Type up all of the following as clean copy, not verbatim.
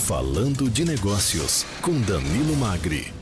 Falando de Negócios, com Danilo Magri.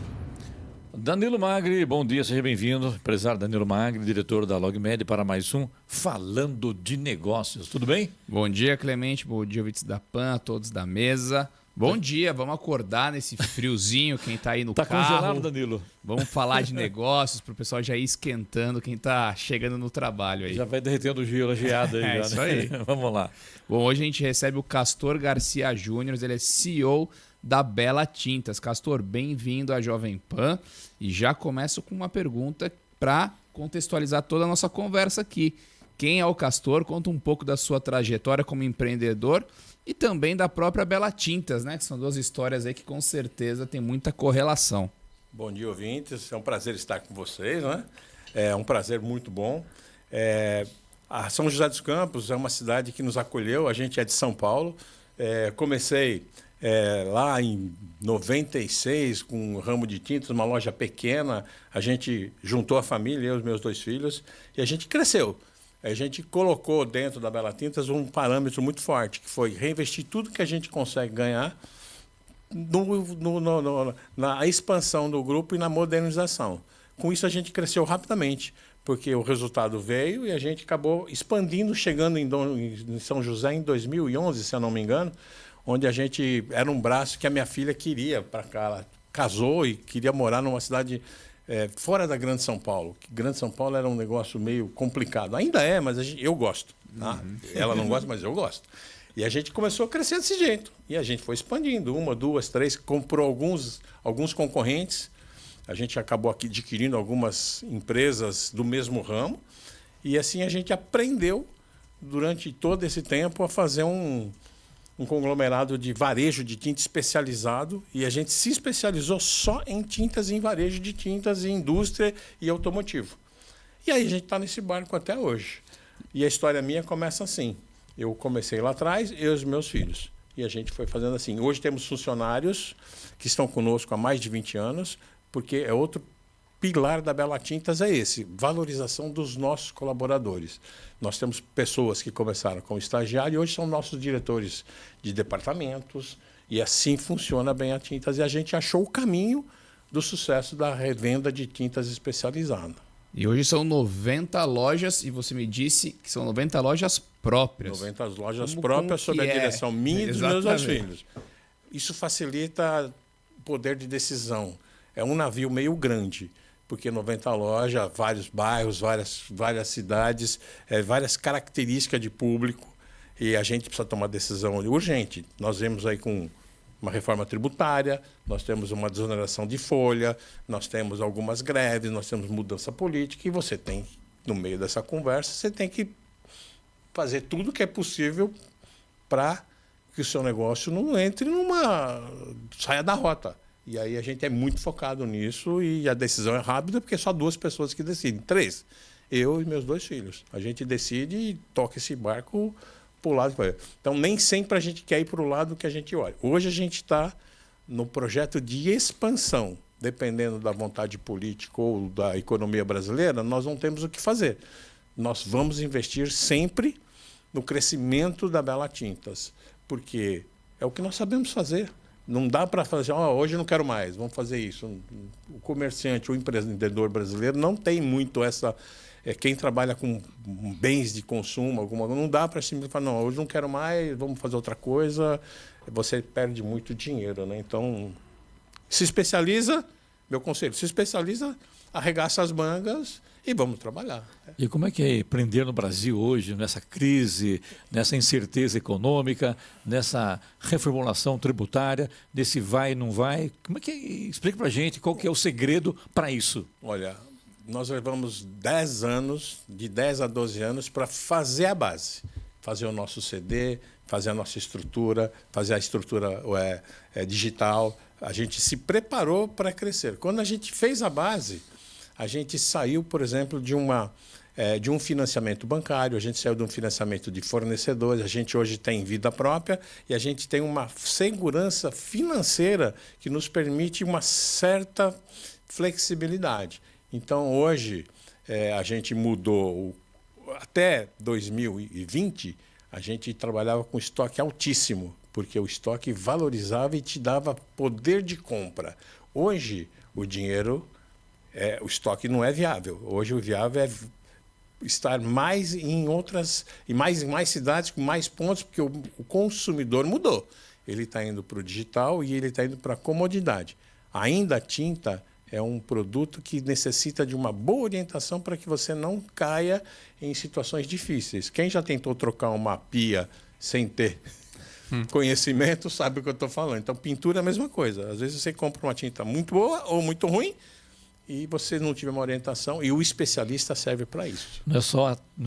Danilo Magri, bom dia, seja bem-vindo. Empresário Danilo Magri, diretor da LogMed, para mais um Falando de Negócios. Tudo bem? Bom dia, Clemente. Bom dia, ouvintes da PAN, a todos da mesa. Bom dia, vamos acordar nesse friozinho, quem está aí no carro. Tá congelado, Danilo? Vamos falar de negócios para o pessoal já ir esquentando quem está chegando no trabalho aí. Já vai derretendo o gelo, a geada aí. É já, isso né? aí. Vamos lá. Bom, hoje a gente recebe o Castor Garcia Júnior, ele é CEO da Bela Tintas. Castor, bem-vindo à Jovem Pan. E já começo com uma pergunta para contextualizar toda a nossa conversa aqui. Quem é o Castor? Conta um pouco da sua trajetória como empreendedor e também da própria Bela Tintas, né? Que são duas histórias aí que com certeza tem muita correlação. Bom dia, ouvintes. É um prazer estar com vocês, né? É um prazer muito bom. A São José dos Campos é uma cidade que nos acolheu. A gente é de São Paulo. Comecei lá em 96 com um ramo de tintas, uma loja pequena. A gente juntou a família, eu e os meus dois filhos, e a gente cresceu. A gente colocou dentro da Bela Tintas um parâmetro muito forte, que foi reinvestir tudo que a gente consegue ganhar na expansão do grupo e na modernização. Com isso, a gente cresceu rapidamente, porque o resultado veio e a gente acabou expandindo, chegando em São José em 2011, se eu não me engano, onde a gente era um braço que a minha filha queria para cá. Ela casou e queria morar numa cidade fora da Grande São Paulo. Grande São Paulo era um negócio meio complicado. Ainda é, mas eu gosto. Tá? Ela não gosta, mas eu gosto. E a gente começou a crescer desse jeito. E a gente foi expandindo. 1, 2, 3, comprou alguns concorrentes. A gente acabou aqui adquirindo algumas empresas do mesmo ramo. E assim a gente aprendeu, durante todo esse tempo, a fazer um conglomerado de varejo de tinta especializado, e a gente se especializou só em tintas, em varejo de tintas, em indústria e automotivo. E aí a gente está nesse barco até hoje. E a história minha começa assim. Eu comecei lá atrás, eu e os meus filhos. E a gente foi fazendo assim. Hoje temos funcionários que estão conosco há mais de 20 anos, porque é outro pilar da Bela Tintas é esse, valorização dos nossos colaboradores. Nós temos pessoas que começaram como estagiário e hoje são nossos diretores de departamentos, e assim funciona bem a Tintas. E a gente achou o caminho do sucesso da revenda de tintas especializada. E hoje são 90 lojas, e você me disse que são 90 lojas próprias. 90 lojas próprias sob a direção minha e dos meus dois filhos. Isso facilita o poder de decisão. É um navio meio grande, porque 90 lojas, vários bairros, várias cidades, várias características de público, e a gente precisa tomar decisão urgente. Nós vemos aí com uma reforma tributária, nós temos uma desoneração de folha, nós temos algumas greves, nós temos mudança política, e você tem, no meio dessa conversa, você tem que fazer tudo o que é possível para que o seu negócio não saia da rota. E aí a gente é muito focado nisso, e a decisão é rápida, porque é só 2 pessoas que decidem. 3, eu e meus 2 filhos. A gente decide e toca esse barco para o lado. Então, nem sempre a gente quer ir para o lado que a gente olha. Hoje a gente está no projeto de expansão. Dependendo da vontade política ou da economia brasileira, nós não temos o que fazer. Nós vamos investir sempre no crescimento da Bela Tintas, porque é o que nós sabemos fazer. Não dá para fazer, hoje eu não quero mais, vamos fazer isso. O comerciante, o empreendedor brasileiro não tem muito essa... quem trabalha com bens de consumo, não dá para simplesmente falar, não, hoje não quero mais, vamos fazer outra coisa. Você perde muito dinheiro, né? Então, se especializa, meu conselho, se especializa, arregaça as mangas e vamos trabalhar. E como é que é empreender no Brasil hoje, nessa crise, nessa incerteza econômica, nessa reformulação tributária, desse vai e não vai? Como é que explica para a gente qual que é o segredo para isso? Olha, nós levamos 10 anos, de 10 a 12 anos, para fazer a base. Fazer o nosso CD, fazer a nossa estrutura, fazer a estrutura digital. A gente se preparou para crescer. Quando a gente fez a base, a gente saiu, por exemplo, de um financiamento bancário, a gente saiu de um financiamento de fornecedores, a gente hoje tem vida própria e a gente tem uma segurança financeira que nos permite uma certa flexibilidade. Então, hoje, a gente mudou. Até 2020, a gente trabalhava com estoque altíssimo, porque o estoque valorizava e te dava poder de compra. Hoje, o dinheiro, o estoque não é viável. Hoje, o viável é estar mais em mais cidades, com mais pontos, porque o consumidor mudou. Ele está indo para o digital e ele está indo para a comodidade. Ainda a tinta é um produto que necessita de uma boa orientação para que você não caia em situações difíceis. Quem já tentou trocar uma pia sem ter conhecimento sabe o que eu estou falando. Então, pintura é a mesma coisa. Às vezes você compra uma tinta muito boa ou muito ruim e você não tiver uma orientação, e o especialista serve para isso. Não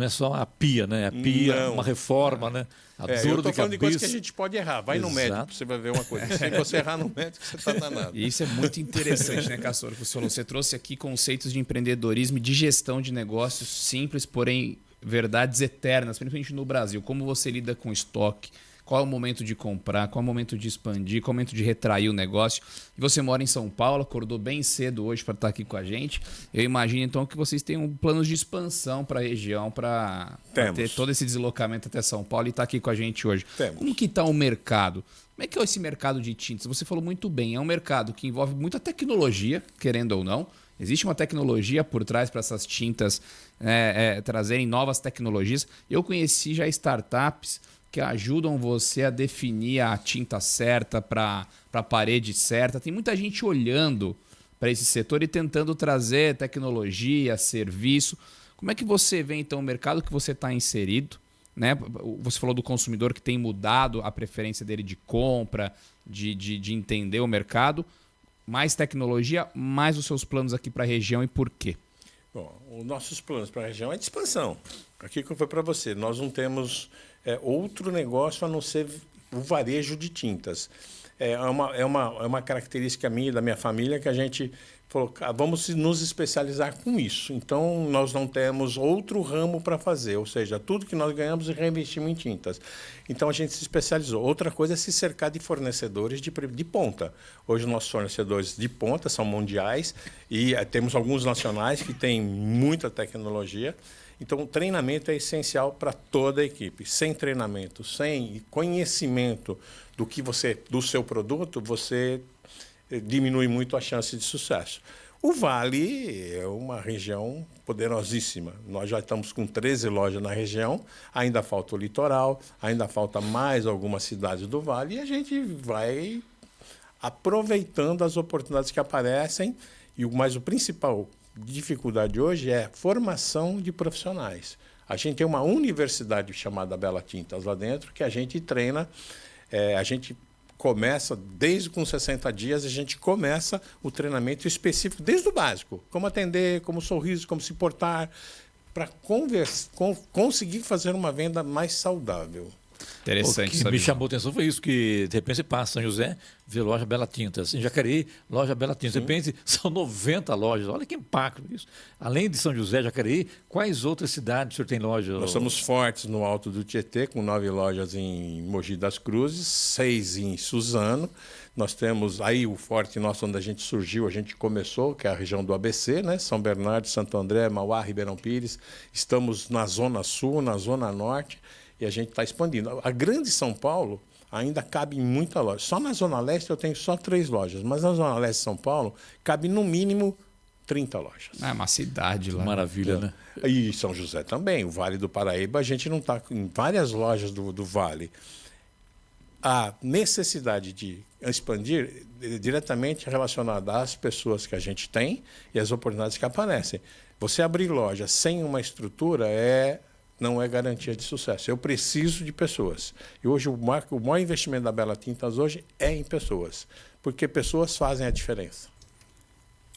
é só a pia, né? A pia, uma reforma, né? A dor eu estou de falando de coisa que a cabeça. gente pode errar. Vai no médico, você vai ver uma coisa. Se você errar no médico, você está danado. E isso é muito interessante, né, Castor? Você trouxe aqui conceitos de empreendedorismo e de gestão de negócios simples, porém verdades eternas, principalmente no Brasil. Como você lida com estoque, qual é o momento de comprar, qual é o momento de expandir, qual é o momento de retrair o negócio. E você mora em São Paulo, acordou bem cedo hoje para estar aqui com a gente. Eu imagino, então, que vocês tenham planos de expansão para a região, para ter todo esse deslocamento até São Paulo e estar aqui com a gente hoje. Temos. Como que está o mercado? Como é que é esse mercado de tintas? Você falou muito bem, é um mercado que envolve muita tecnologia, querendo ou não. Existe uma tecnologia por trás para essas tintas trazerem novas tecnologias. Eu conheci já startups que ajudam você a definir a tinta certa para a parede certa. Tem muita gente olhando para esse setor e tentando trazer tecnologia, serviço. Como é que você vê, então, o mercado que você está inserido? Né? Você falou do consumidor que tem mudado a preferência dele de compra, de entender o mercado. Mais tecnologia, mais os seus planos aqui para a região e por quê? Bom, os nossos planos para a região é de expansão. Aqui que eu falei para você, nós não temos outro negócio a não ser o varejo de tintas. É uma característica minha e da minha família que a gente falou, vamos nos especializar com isso. Então, nós não temos outro ramo para fazer, ou seja, tudo que nós ganhamos reinvestimos em tintas. Então, a gente se especializou. Outra coisa é se cercar de fornecedores de ponta. Hoje, nossos fornecedores de ponta são mundiais e temos alguns nacionais que têm muita tecnologia. Então, o treinamento é essencial para toda a equipe. Sem treinamento, sem conhecimento do seu produto, você diminui muito a chance de sucesso. O Vale é uma região poderosíssima. Nós já estamos com 13 lojas na região, ainda falta o litoral, ainda falta mais algumas cidades do Vale, e a gente vai aproveitando as oportunidades que aparecem. Mas o principal dificuldade hoje é formação de profissionais. A gente tem uma universidade chamada Bela Tintas lá dentro, que a gente treina, a gente começa, desde com 60 dias, a gente começa o treinamento específico, desde o básico, como atender, como sorriso, como se portar, para conseguir fazer uma venda mais saudável. Interessante. O que me chamou a atenção foi isso, que de repente você passa São José, vê loja Bela Tintas. Em Jacareí, loja Bela Tintas. De repente são 90 lojas. Olha que impacto isso. Além de São José, Jacareí, quais outras cidades o senhor tem loja? Nós somos fortes no Alto do Tietê, com 9 lojas em Mogi das Cruzes, 6 em Suzano. Nós temos aí o forte nosso, onde a gente surgiu, a gente começou, que é a região do ABC, né? São Bernardo, Santo André, Mauá, Ribeirão Pires. Estamos na Zona Sul, na Zona Norte, e a gente está expandindo. A grande São Paulo ainda cabe em muita loja. Só na Zona Leste eu tenho só 3 lojas, mas na Zona Leste de São Paulo cabe no mínimo 30 lojas. É uma cidade lá. Maravilha, né? E São José também, o Vale do Paraíba, a gente não está em várias lojas do Vale. A necessidade de expandir é diretamente relacionada às pessoas que a gente tem e às oportunidades que aparecem. Você abrir loja sem uma estrutura não é garantia de sucesso. Eu preciso de pessoas. E hoje o maior investimento da Bela Tintas hoje é em pessoas, porque pessoas fazem a diferença.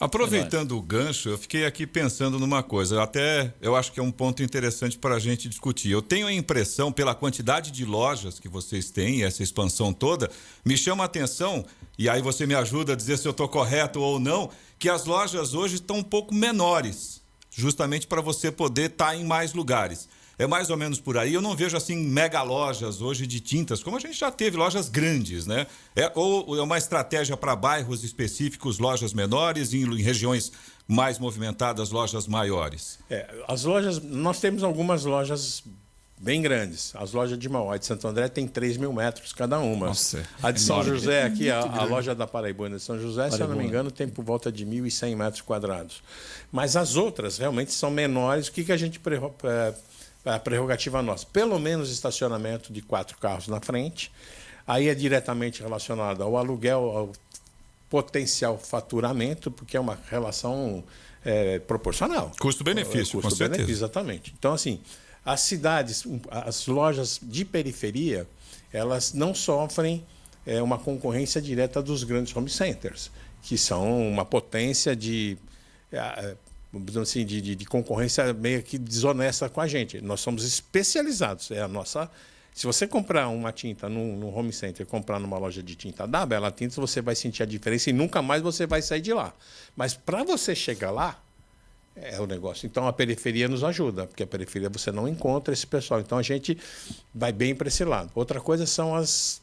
Aproveitando o gancho, eu fiquei aqui pensando numa coisa, até eu acho que é um ponto interessante para a gente discutir. Eu tenho a impressão, pela quantidade de lojas que vocês têm, essa expansão toda, me chama a atenção, e aí você me ajuda a dizer se eu estou correto ou não, que as lojas hoje estão um pouco menores, justamente para você poder estar em mais lugares. É mais ou menos por aí. Eu não vejo assim mega lojas hoje de tintas, como a gente já teve lojas grandes, né? Ou é uma estratégia para bairros específicos, lojas menores, e em regiões mais movimentadas, lojas maiores? As lojas, nós temos algumas lojas bem grandes. As lojas de Mauá e de Santo André têm 3 mil metros cada uma. Nossa, a de São José, aqui, a loja da Paraibuna de São José, se eu não me engano, tem por volta de 1.100 metros quadrados. Mas as outras realmente são menores. O que a gente a prerrogativa nossa? Pelo menos estacionamento de 4 carros na frente. Aí é diretamente relacionado ao aluguel, ao potencial faturamento, porque é uma relação proporcional. Custo-benefício, com certeza. Exatamente. Então, assim, as cidades, as lojas de periferia, elas não sofrem uma concorrência direta dos grandes home centers, que são uma potência de concorrência meio que desonesta com a gente. Nós somos especializados. Se você comprar uma tinta num home center, comprar numa loja de tinta da Bela Tintas, você vai sentir a diferença e nunca mais você vai sair de lá. Mas para você chegar lá, é o negócio. Então a periferia nos ajuda, porque a periferia você não encontra esse pessoal. Então a gente vai bem para esse lado. Outra coisa são as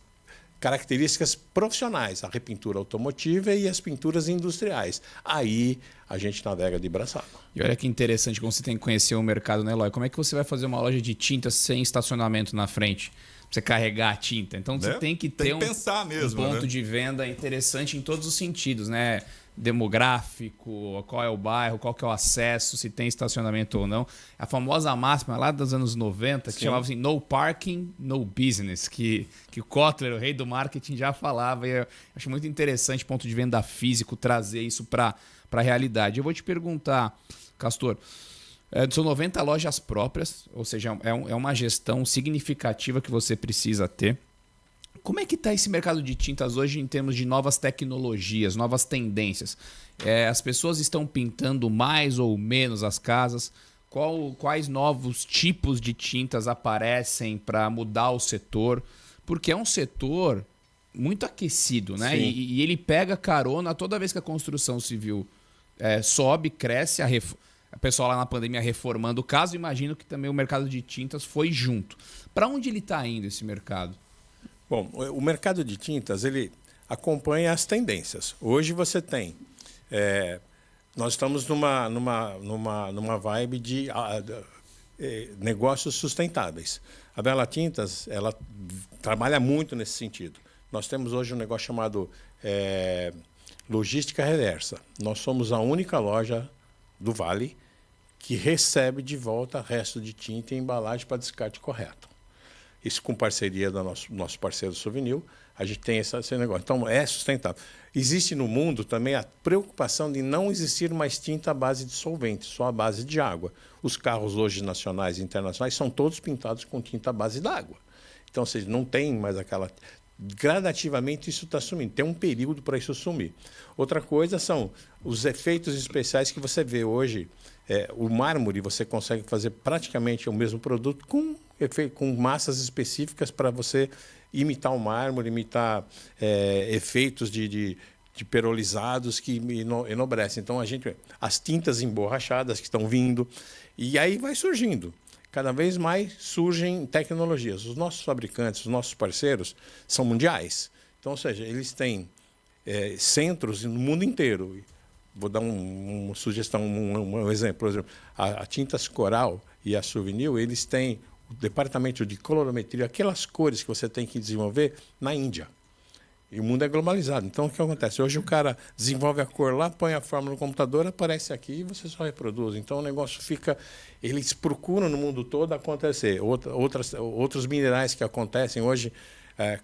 características profissionais, a repintura automotiva e as pinturas industriais. Aí a gente navega de braçada. E olha que interessante como você tem que conhecer o mercado, né, Eloy? Como é que você vai fazer uma loja de tinta sem estacionamento na frente? Pra você carregar a tinta. Então você tem que ter pensar mesmo, um ponto de venda interessante em todos os sentidos, né? Demográfico, qual é o bairro, qual que é o acesso, se tem estacionamento ou não. A famosa máxima lá dos anos 90, que chamava assim, no parking, no business, que o Kotler, o rei do marketing, já falava. E eu acho muito interessante, ponto de venda físico, trazer isso para a realidade. Eu vou te perguntar, Castor, são 90 lojas próprias, ou seja, é uma gestão significativa que você precisa ter. Como é que está esse mercado de tintas hoje em termos de novas tecnologias, novas tendências? As pessoas estão pintando mais ou menos as casas? Quais novos tipos de tintas aparecem para mudar o setor? Porque é um setor muito aquecido, né? E ele pega carona toda vez que a construção civil sobe, cresce, a pessoa lá na pandemia reformando o caso. Imagino que também o mercado de tintas foi junto. Para onde ele está indo, esse mercado? Bom, o mercado de tintas, ele acompanha as tendências. Hoje você tem... nós estamos numa vibe de negócios sustentáveis. A Bela Tintas, ela trabalha muito nesse sentido. Nós temos hoje um negócio chamado logística reversa. Nós somos a única loja do Vale que recebe de volta resto de tinta e embalagem para descarte correto. Isso com parceria do nosso parceiro Souvenir, a gente tem esse negócio. Então, é sustentável. Existe no mundo também a preocupação de não existir mais tinta à base de solvente, só à base de água. Os carros hoje nacionais e internacionais são todos pintados com tinta à base d'água. Então, ou seja, não tem mais aquela... Gradativamente isso está sumindo. Tem um período para isso sumir. Outra coisa são os efeitos especiais que você vê hoje. O mármore, você consegue fazer praticamente o mesmo produto com massas específicas para você imitar o mármore, imitar efeitos de perolizados que enobrecem. Então, as tintas emborrachadas que estão vindo, e aí vai surgindo. Cada vez mais surgem tecnologias. Os nossos fabricantes, os nossos parceiros, são mundiais. Então, ou seja, eles têm centros no mundo inteiro. Vou dar uma sugestão, um exemplo. Por exemplo, a Tintas Coral e a Souvenir, eles têm o departamento de colorimetria, aquelas cores que você tem que desenvolver na Índia. E o mundo é globalizado. Então, o que acontece? Hoje o cara desenvolve a cor lá, põe a fórmula no computador, aparece aqui e você só reproduz. Então, o negócio fica... Eles procuram no mundo todo acontecer. Outros minerais que acontecem hoje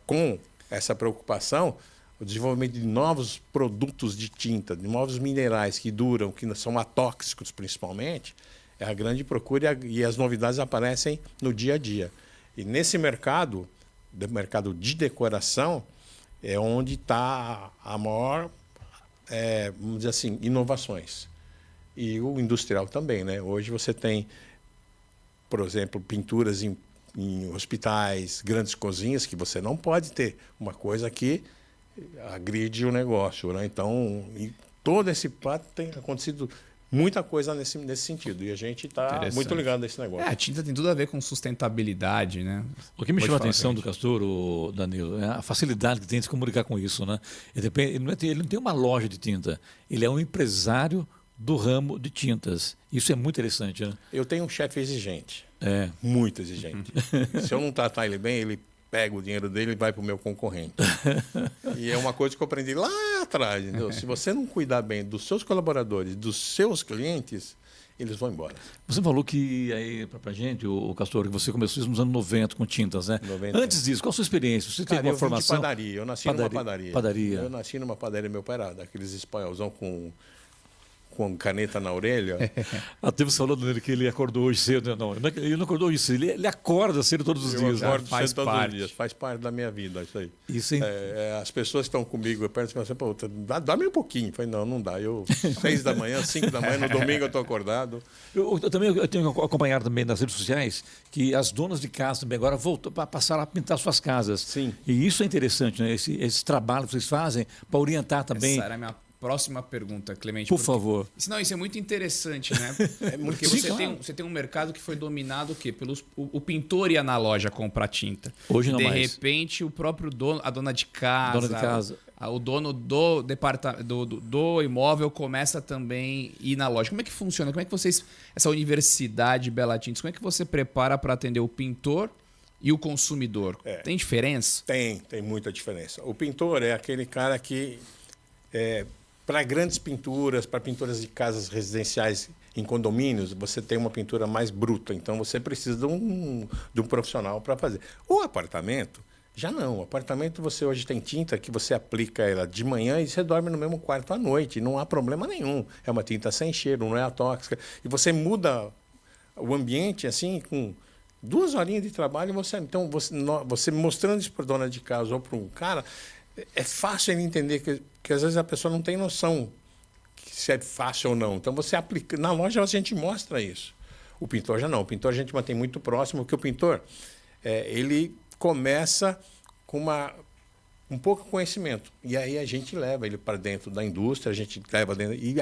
com essa preocupação, o desenvolvimento de novos produtos de tinta, de novos minerais que duram, que são atóxicos principalmente, é a grande procura e as novidades aparecem no dia a dia. E nesse mercado de decoração, é onde está a maior, vamos dizer assim, inovações. E o industrial também, né? Hoje você tem, por exemplo, pinturas em hospitais, grandes cozinhas, que você não pode ter uma coisa que agride o negócio, né? Então, todo esse pato tem acontecido muita coisa nesse sentido. E a gente está muito ligado a esse negócio. A tinta tem tudo a ver com sustentabilidade, né? O que me chamou a atenção do Castor, Danilo, é a facilidade que tem de se comunicar com isso, né? Ele não tem uma loja de tinta, ele é um empresário do ramo de tintas. Isso é muito interessante, né? Eu tenho um chefe exigente. Muito exigente. Se eu não tratar ele bem, ele pega o dinheiro dele e vai para o meu concorrente. E é uma coisa que eu aprendi lá atrás, entendeu? Se você não cuidar bem dos seus colaboradores, dos seus clientes, eles vão embora. Você falou que, aí, pra gente, o Castor, que você começou isso nos anos 90 com tintas, né? 90. Antes disso, qual a sua experiência? Você teve uma formação? Eu vim de padaria, eu nasci numa padaria. Padaria. Eu nasci numa padaria, meu pai era daqueles espanholzão com caneta na orelha. Até você falou dele que ele acordou hoje cedo. Não, ele não acordou hoje cedo, ele acorda cedo todos os dias. Eu acordo faz cedo todos parte. os dias, faz parte da minha vida isso aí. Isso, As pessoas que estão comigo, eu pergunto assim, pô, dá-me um pouquinho. Eu falei, não dá. 6 da manhã, 5 da manhã, no domingo eu estou acordado. Eu tenho acompanhado também nas redes sociais que as donas de casa também agora voltam para passar a pintar suas casas. Sim. E isso é interessante, né? Esse trabalho que vocês fazem para orientar também. Essa era a minha próxima pergunta, Clemente. Por favor. Isso é muito interessante, né? Porque Sim, você, claro. você tem um mercado que foi dominado o quê? O pintor ia na loja comprar tinta. Hoje não de mais. repente, o próprio dono, a dona de casa, Dona de casa. o dono do departamento do imóvel começa também a ir na loja. Como é que funciona? Como é que vocês, essa universidade Bela Tintas, como é que você prepara para atender o pintor e o consumidor? Tem diferença? Tem muita diferença. O pintor é aquele cara que para grandes pinturas, para pinturas de casas residenciais em condomínios, você tem uma pintura mais bruta. Então, você precisa de um profissional para fazer. O apartamento, já não. O apartamento, você hoje tem tinta que você aplica ela de manhã e você dorme no mesmo quarto à noite. Não há problema nenhum. É uma tinta sem cheiro, não é atóxica. E você muda o ambiente, assim, com 2 horinhas de trabalho. Então, você mostrando isso para a dona de casa ou para um cara, é fácil ele entender que às vezes a pessoa não tem noção se é fácil ou não. Então, você aplica. Na loja, a gente mostra isso. O pintor já não. O pintor a gente mantém muito próximo, porque o pintor, ele começa com um pouco de conhecimento. E aí a gente leva ele para dentro da indústria, a gente leva dentro e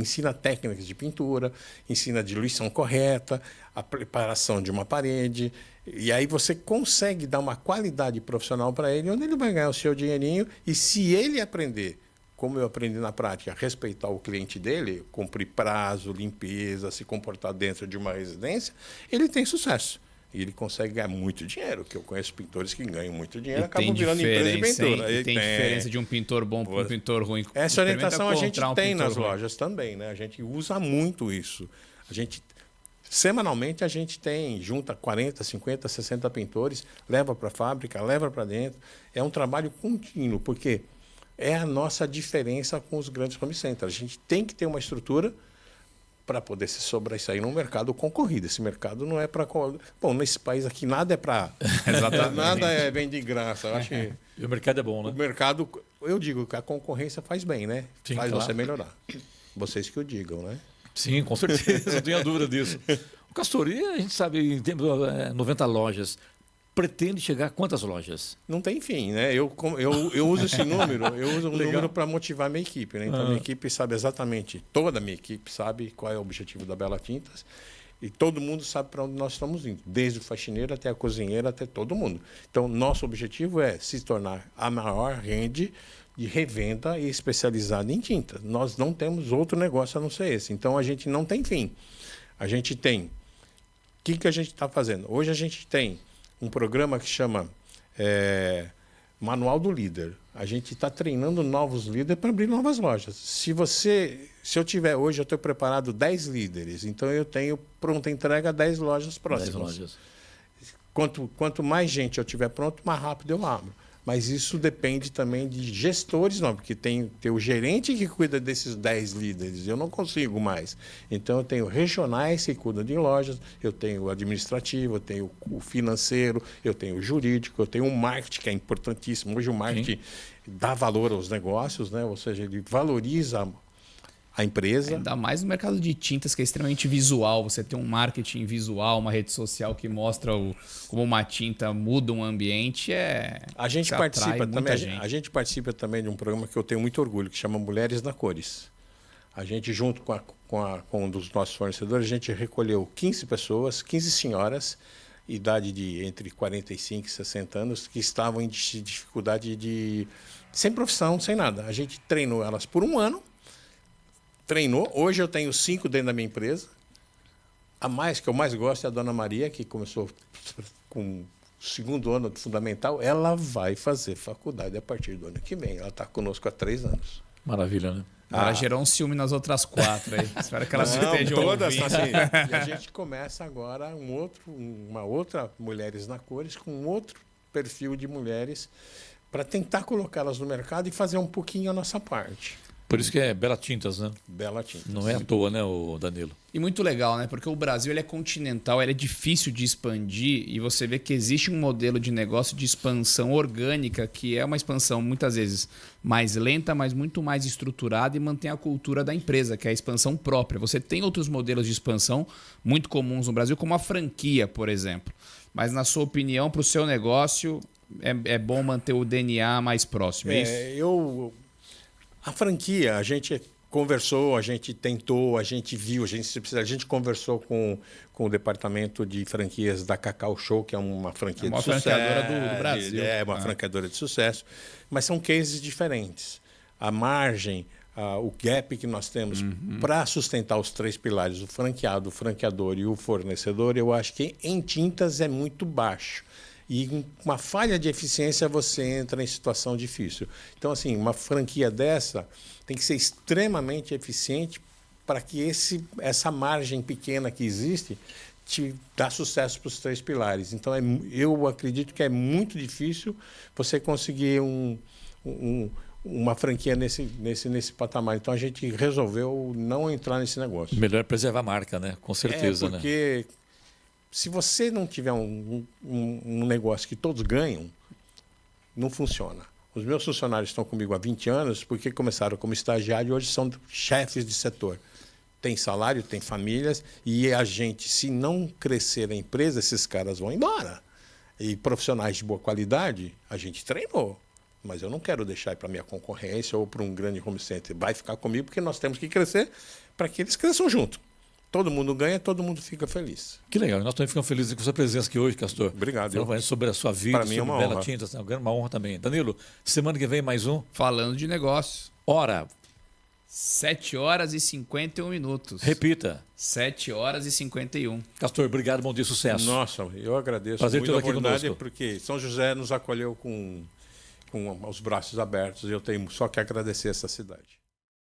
ensina técnicas de pintura, ensina a diluição correta, a preparação de uma parede. E aí você consegue dar uma qualidade profissional para ele, onde ele vai ganhar o seu dinheirinho. E se ele aprender, como eu aprendi na prática, respeitar o cliente dele, cumprir prazo, limpeza, se comportar dentro de uma residência, ele tem sucesso. E ele consegue ganhar muito dinheiro, que eu conheço pintores que ganham muito dinheiro e acabam virando empresa de pintura. E tem diferença de um pintor bom para um pintor ruim. Essa orientação a gente tem nas lojas também, né? A gente usa muito isso. Semanalmente a gente junta 40, 50, 60 pintores, leva para a fábrica, leva para dentro. É um trabalho contínuo, porque é a nossa diferença com os grandes home centers. A gente tem que ter uma estrutura para poder se sobressair num mercado concorrido. Esse mercado não é para... Bom, nesse país aqui nada é para... nada vem de graça. Eu acho que E o mercado é bom, né? o mercado... Eu digo que a concorrência faz bem, né? Sim, faz claro. você melhorar. Vocês que o digam, né? Sim, com certeza, não tenho dúvida disso. O Castor, e a gente sabe, em termos de 90 lojas, pretende chegar a quantas lojas? Não tem fim, né? Eu uso esse número, número para motivar a minha equipe, né? Então, a minha equipe sabe exatamente, toda a minha equipe sabe qual é o objetivo da Bela Tintas e todo mundo sabe para onde nós estamos indo, desde o faxineiro até a cozinheira, até todo mundo. Então, nosso objetivo é se tornar a maior rede de revenda e especializada em tinta. Nós não temos outro negócio a não ser esse. Então, a gente não tem fim. A gente tem... O que a gente está fazendo? Hoje a gente tem um programa que chama Manual do Líder. A gente está treinando novos líderes para abrir novas lojas. Se eu tiver hoje, eu estou preparado 10 líderes. Então, eu tenho pronta entrega 10 lojas próximas. 10 lojas. Quanto mais gente eu tiver pronto, mais rápido eu abro. Mas isso depende também de gestores, não, porque tem o gerente que cuida desses 10 líderes, eu não consigo mais. Então, eu tenho regionais que cuidam de lojas, eu tenho o administrativo, eu tenho o financeiro, eu tenho o jurídico, eu tenho o marketing, que é importantíssimo. Hoje o marketing dá valor aos negócios, né? Ou seja, ele valoriza a empresa. Ainda mais no mercado de tintas, que é extremamente visual. Você tem um marketing visual, uma rede social que mostra como uma tinta muda um ambiente. A gente participa também de um programa que eu tenho muito orgulho, que chama Mulheres na Cores. A gente, junto com um dos nossos fornecedores, a gente recolheu 15 pessoas, 15 senhoras, idade de entre 45 e 60 anos, que estavam em dificuldade sem profissão, sem nada. A gente treinou elas por um ano. Treinou. Hoje eu tenho 5 dentro da minha empresa. A mais que eu mais gosto é a Dona Maria, que começou com o 2º ano de fundamental. Ela vai fazer faculdade a partir do ano que vem. Ela está conosco há 3 anos. Maravilha, né? Ela gerou um ciúme nas outras 4 aí. Espero que ela não esteja todas ouvindo. assim. E a gente começa agora uma outra Mulheres na Cores, com um outro perfil de mulheres, para tentar colocá-las no mercado e fazer um pouquinho a nossa parte. Por isso que é Bela Tintas, né? Bela Tintas. Não é à toa, né, o Danilo? E muito legal, né? Porque o Brasil ele é continental, ele é difícil de expandir e você vê que existe um modelo de negócio de expansão orgânica, que é uma expansão muitas vezes mais lenta, mas muito mais estruturada e mantém a cultura da empresa, que é a expansão própria. Você tem outros modelos de expansão muito comuns no Brasil, como a franquia, por exemplo. Mas na sua opinião, para o seu negócio, é bom manter o DNA mais próximo, é isso? A franquia, a gente conversou, a gente tentou, a gente viu, a gente conversou com o departamento de franquias da Cacau Show, que é uma franquia de sucesso. Uma franqueadora do Brasil. É, uma franqueadora de sucesso. Mas são cases diferentes. A margem, o gap que nós temos para sustentar os 3 pilares, o franqueado, o franqueador e o fornecedor, eu acho que em tintas é muito baixo. E com uma falha de eficiência você entra em situação difícil. Então, assim, uma franquia dessa tem que ser extremamente eficiente para que essa margem pequena que existe te dá sucesso para os 3 pilares. Então, eu acredito que é muito difícil você conseguir uma franquia nesse patamar. Então, a gente resolveu não entrar nesse negócio. Melhor preservar a marca, né? Com certeza, porque se você não tiver um negócio que todos ganham, não funciona. Os meus funcionários estão comigo há 20 anos porque começaram como estagiário e hoje são chefes de setor. Tem salário, tem famílias e a gente, se não crescer a empresa, esses caras vão embora. E profissionais de boa qualidade, a gente treinou. Mas eu não quero deixar para minha concorrência ou para um grande home center. Vai ficar comigo porque nós temos que crescer para que eles cresçam junto. Todo mundo ganha, todo mundo fica feliz. Que legal. Nós também ficamos felizes com a sua presença aqui hoje, Castor. Obrigado. Falando sobre a sua vida, sobre Bela honra. Tintas. Uma honra também. Danilo, semana que vem mais um. Falando de negócio. Hora. 7h51. Repita. 7h51. Castor, obrigado, bom dia, sucesso. Nossa, eu agradeço Prazer muito tê-lo a aqui oportunidade, conosco. porque São José nos acolheu com os braços abertos e eu tenho só que agradecer essa cidade.